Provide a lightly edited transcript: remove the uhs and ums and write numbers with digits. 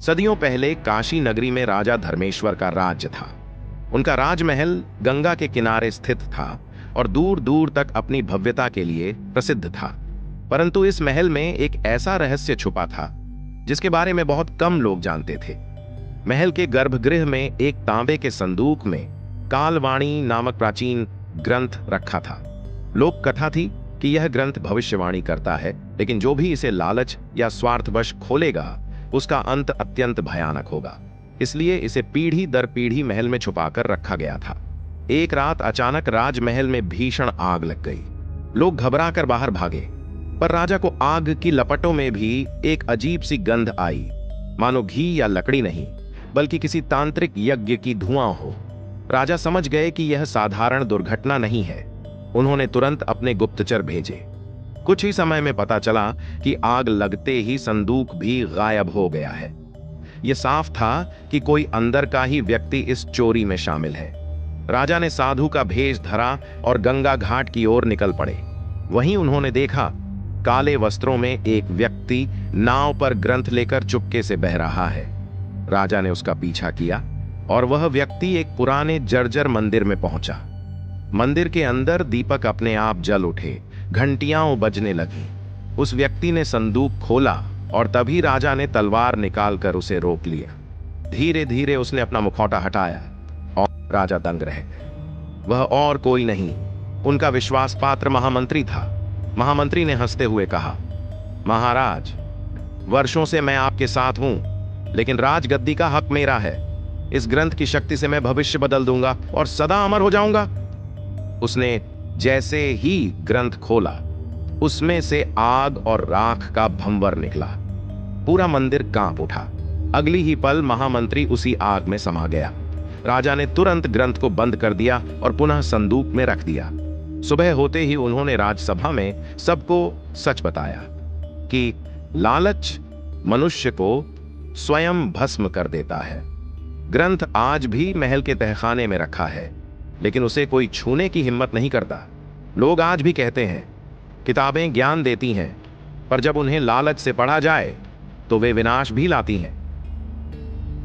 सदियों पहले काशी नगरी में राजा धर्मेश्वर का राज्य था। उनका राजमहल गंगा के किनारे स्थित था और दूर दूर तक अपनी भव्यता के लिए प्रसिद्ध था। परंतु इस महल में एक ऐसा रहस्य छुपा था जिसके बारे में बहुत कम लोग जानते थे। महल के गर्भगृह में एक तांबे के संदूक में कालवाणी नामक प्राचीन ग्रंथ रखा था। लोक कथा थी कि यह ग्रंथ भविष्यवाणी करता है, लेकिन जो भी इसे लालच या स्वार्थवश खोलेगा उसका अंत अत्यंत भयानक होगा। इसलिए इसे पीढ़ी दर पीढ़ी महल में छुपाकर रखा गया था। एक रात अचानक राजमहल में भीषण आग लग गई। लोग घबराकर बाहर भागे, पर राजा को आग की लपटों में भी एक अजीब सी गंध आई, मानो घी या लकड़ी नहीं बल्कि किसी तांत्रिक यज्ञ की धुआं हो। राजा समझ गए कि यह साधारण दुर्घटना नहीं है। उन्होंने तुरंत अपने गुप्तचर भेजे। कुछ ही समय में पता चला कि आग लगते ही संदूक भी गायब हो गया है। यह साफ था कि कोई अंदर का ही व्यक्ति इस चोरी में शामिल है। राजा ने साधु का भेष धरा और गंगा घाट की ओर निकल पड़े। वहीं उन्होंने देखा काले वस्त्रों में एक व्यक्ति नाव पर ग्रंथ लेकर चुपके से बह रहा है। राजा ने उसका पीछा किया और वह व्यक्ति एक पुराने जर्जर मंदिर में पहुंचा। मंदिर के अंदर दीपक अपने आप जल उठे, घंटियां बजने लगी। उस व्यक्ति ने संदूक खोला और तभी राजा ने तलवार निकालकर उसे रोक लिया। धीरे धीरे उसने अपना मुखौटा हटाया और राजा दंग रह गए। वह और कोई नहीं, उनका विश्वास पात्र महामंत्री था। महामंत्री ने हंसते हुए कहा, महाराज, वर्षों से मैं आपके साथ हूं, लेकिन राजगद्दी का हक मेरा है। इस ग्रंथ की शक्ति से मैं भविष्य बदल दूंगा और सदा अमर हो जाऊंगा। उसने जैसे ही ग्रंथ खोला, उसमें से आग और राख का भंवर निकला। पूरा मंदिर कांप उठा। अगली ही पल महामंत्री उसी आग में समा गया। राजा ने तुरंत ग्रंथ को बंद कर दिया और पुनः संदूक में रख दिया। सुबह होते ही उन्होंने राजसभा में सबको सच बताया कि लालच मनुष्य को स्वयं भस्म कर देता है। ग्रंथ आज भी महल के तहखाने में रखा है, लेकिन उसे कोई छूने की हिम्मत नहीं करता। लोग आज भी कहते हैं, किताबें ज्ञान देती हैं, पर जब उन्हें लालच से पढ़ा जाए तो वे विनाश भी लाती हैं।